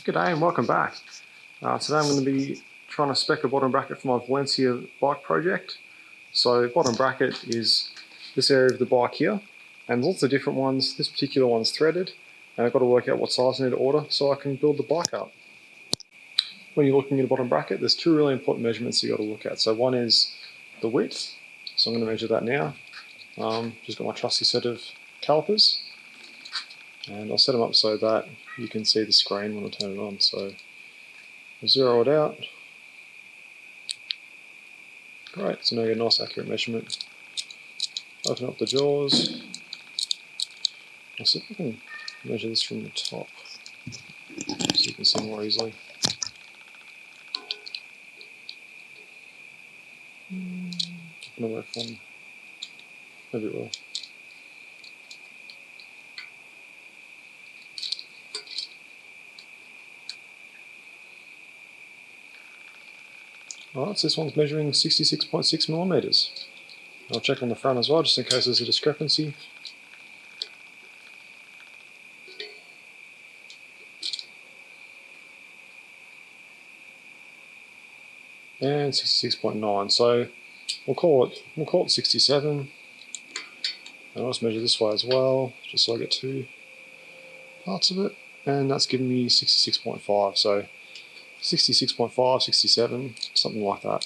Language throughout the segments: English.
G'day and welcome back. Today I'm going to be trying to spec a bottom bracket for my Valencia bike project. So bottom bracket is this area of the bike here, and lots of different ones. This particular one's threaded, and I've got to work out what size I need to order so I can build the bike up. When you're looking at a bottom bracket, there's two really important measurements you've got to look at. So one is the width, so I'm going to measure that now. Just got my trusty set of calipers, and I'll set them up so that you can see the screen when I turn it on. So I'll zero it out. Great, so now you get a nice accurate measurement. Open up the jaws. I'll see if I can measure this from the top so you can see more easily. No way from. Maybe it will. Alright, so this one's measuring 66.6 millimeters. I'll check on the front as well, just in case there's a discrepancy. And 66.9. So we'll call it 67. And I'll just measure this way as well, just so I get two parts of it. And that's giving me 66.5. So 66.5, 67, something like that.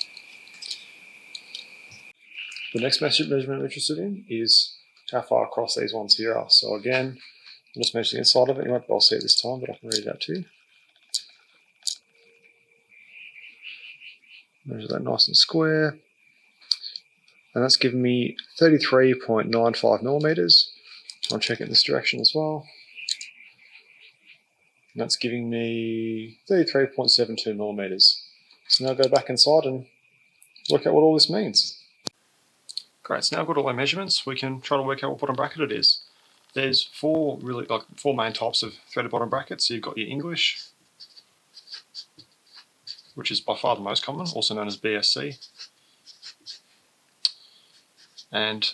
The next measurement I'm interested in is how far across these ones here are. So again, I'll just measure the inside of it. You won't be able to see it this time, but I can read it out to you. Measure that nice and square. And that's giving me 33.95 millimeters. I'll check it in this direction as well. And that's giving me 33.72 millimeters. So now I'll go back inside and work out what all this means. Great, so now I've got all my measurements. We can try to work out what bottom bracket it is. There's four main types of threaded bottom brackets. So you've got your English, which is by far the most common, also known as BSC. And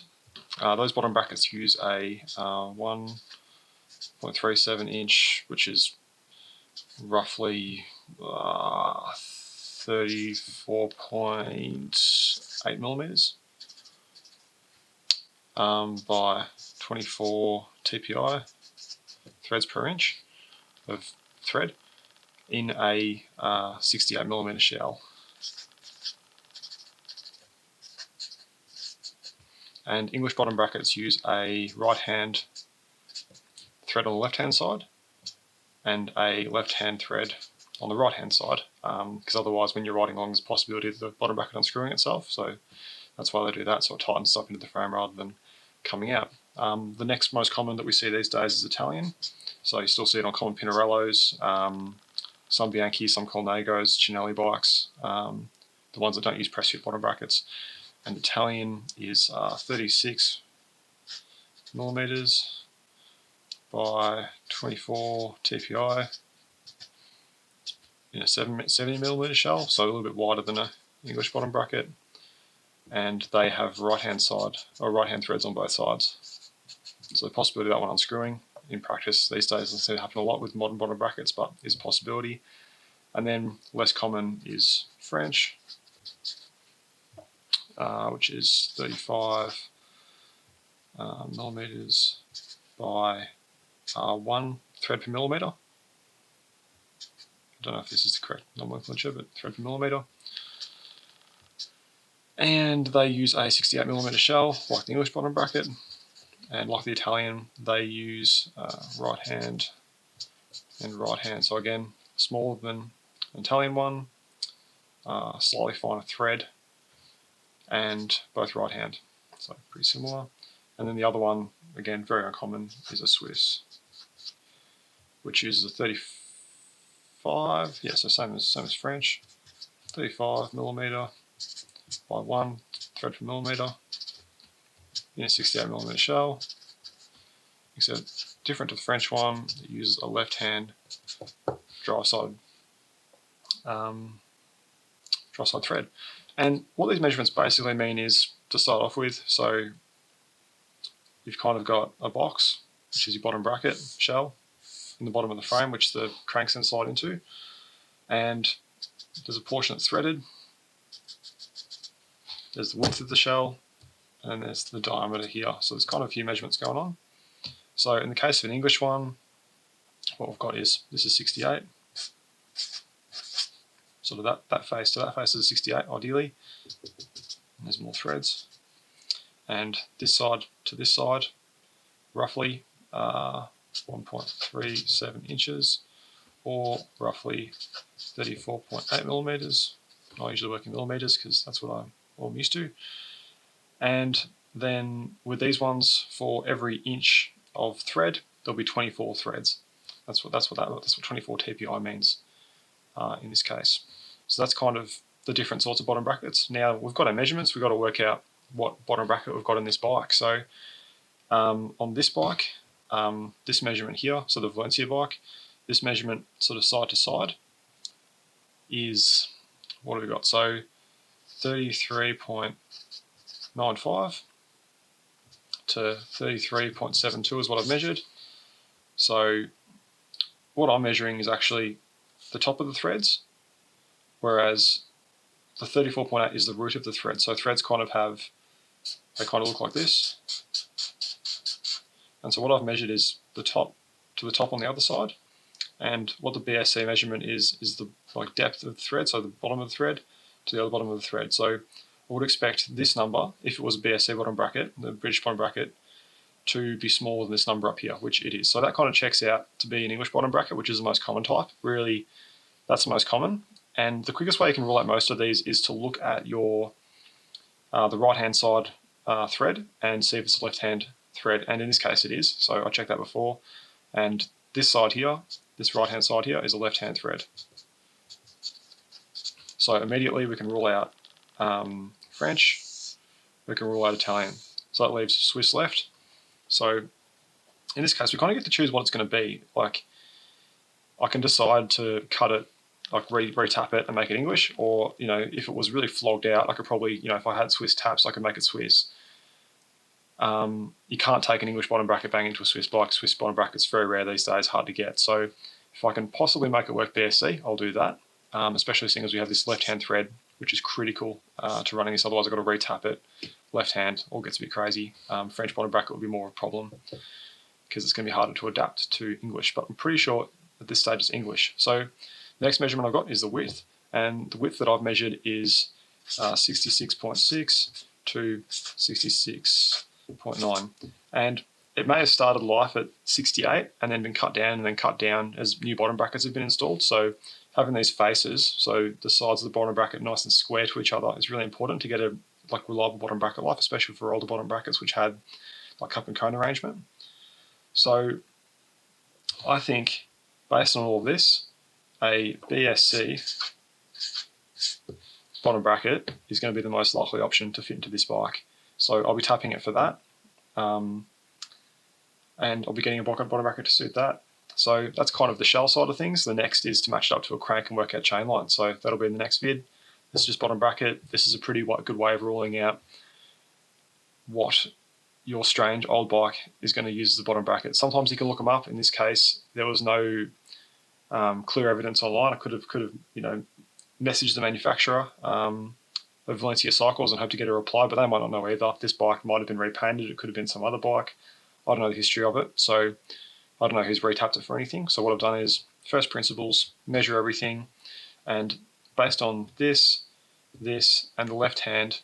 those bottom brackets use a 1.37 inch, which is roughly 34.8 millimeters by 24 TPI threads per inch of thread in a 68 millimeter shell. And English bottom brackets use a right hand thread on the left hand side and a left hand thread on the right hand side, because otherwise when you're riding along there's a possibility of the bottom bracket unscrewing itself, so that's why they do that, so it tightens up into the frame rather than coming out. The next most common that we see these days is Italian, so you still see it on common Pinarellos, some Bianchi, some Colnagos, Cinelli bikes, the ones that don't use press fit bottom brackets. And Italian is 36 millimeters by 24 TPI in a 70 millimeter shell, so a little bit wider than an English bottom bracket. And they have right hand threads on both sides. So the possibility of that one unscrewing in practice these days doesn't seem to happen a lot with modern bottom brackets, but is a possibility. And then less common is French, which is 35 millimeters by 1 thread per millimeter. I don't know if this is the correct nomenclature, but thread per millimeter. And they use a 68 millimeter shell, like the English bottom bracket, and like the Italian, they use right hand and right hand. So again, smaller than an Italian one, slightly finer thread, and both right hand, so pretty similar. And then the other one, again, very uncommon, is a Swiss, which uses a 35, yeah, so same as French, 35 millimeter by 1 thread per millimeter in a 68 millimeter shell, except different to the French one, it uses a left hand drive side thread. And what these measurements basically mean is, to start off with, so you've kind of got a box, which is your bottom bracket shell, in the bottom of the frame, which the cranks then slide into. And there's a portion that's threaded. There's the width of the shell, and there's the diameter here. So there's kind of a few measurements going on. So in the case of an English one, what we've got is, this is 68. Sort of that face to that face is 68 ideally. And there's more threads. And this side to this side, roughly 1.37 inches, or roughly 34.8 millimeters. I usually work in millimeters because that's what I'm used to. And then with these ones, for every inch of thread, there'll be 24 threads. That's what 24 TPI means in this case. So that's kind of the different sorts of bottom brackets. Now we've got our measurements. We've got to work out what bottom bracket we've got in this bike. So on this bike, this measurement here, so the Valencia bike, this measurement sort of side to side is, what have we got? So 33.95 to 33.72 is what I've measured. So what I'm measuring is actually the top of the threads, whereas the 34.8 is the root of the thread. So threads kind of look like this. And so what I've measured is the top to the top on the other side. And what the BSC measurement is the depth of the thread, so the bottom of the thread to the other bottom of the thread. So I would expect this number, if it was a BSC bottom bracket, the British bottom bracket, to be smaller than this number up here, which it is. So that kind of checks out to be an English bottom bracket, which is the most common type. Really, that's the most common. And the quickest way you can rule out most of these is to look at your the right-hand side thread and see if it's a left-hand thread. And in this case, it is. So I checked that before. And this side here, this right-hand side here, is a left-hand thread. So immediately we can rule out French, we can rule out Italian. So that leaves Swiss left. So in this case, we kind of get to choose what it's going to be. Like, I can decide to cut it, like re-tap it and make it English, or, you know, if it was really flogged out, I could probably, you know, if I had Swiss taps, I could make it Swiss. You can't take an English bottom bracket bang into a Swiss bike. Swiss bottom bracket's very rare these days, hard to get. So if I can possibly make it work BSC, I'll do that, especially seeing as we have this left-hand thread, which is critical to running this. Otherwise I've got to re-tap it left hand, all gets a bit crazy. French bottom bracket would be more of a problem because it's going to be harder to adapt to English, but I'm pretty sure at this stage it's English. So the next measurement I've got is the width, and the width that I've measured is 66.6 to 66.9, and it may have started life at 68 and then been cut down as new bottom brackets have been installed. So having these faces, so the sides of the bottom bracket nice and square to each other, is really important to get a reliable bottom bracket life, especially for older bottom brackets which had like cup and cone arrangement. So I think, based on all of this, a BSC bottom bracket is going to be the most likely option to fit into this bike. So I'll be tapping it for that, and I'll be getting a bottom bracket to suit that. So that's kind of the shell side of things. The next is to match it up to a crank and work out chain line. So that'll be in the next vid. This is just bottom bracket. This is a pretty good way of ruling out what your strange old bike is going to use as a bottom bracket. Sometimes you can look them up. In this case, there was no clear evidence online. I could have messaged the manufacturer of Valencia Cycles and hope to get a reply, but they might not know either. This bike might have been repainted. It could have been some other bike. I don't know the history of it, so I don't know who's retapped it for anything. So what I've done is, first principles, measure everything, and based on this, and the left hand,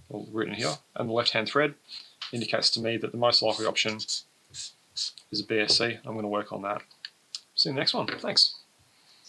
well, written here, and the left hand thread, indicates to me that the most likely option is a BSC. I'm going to work on that. See you in the next one. Thanks.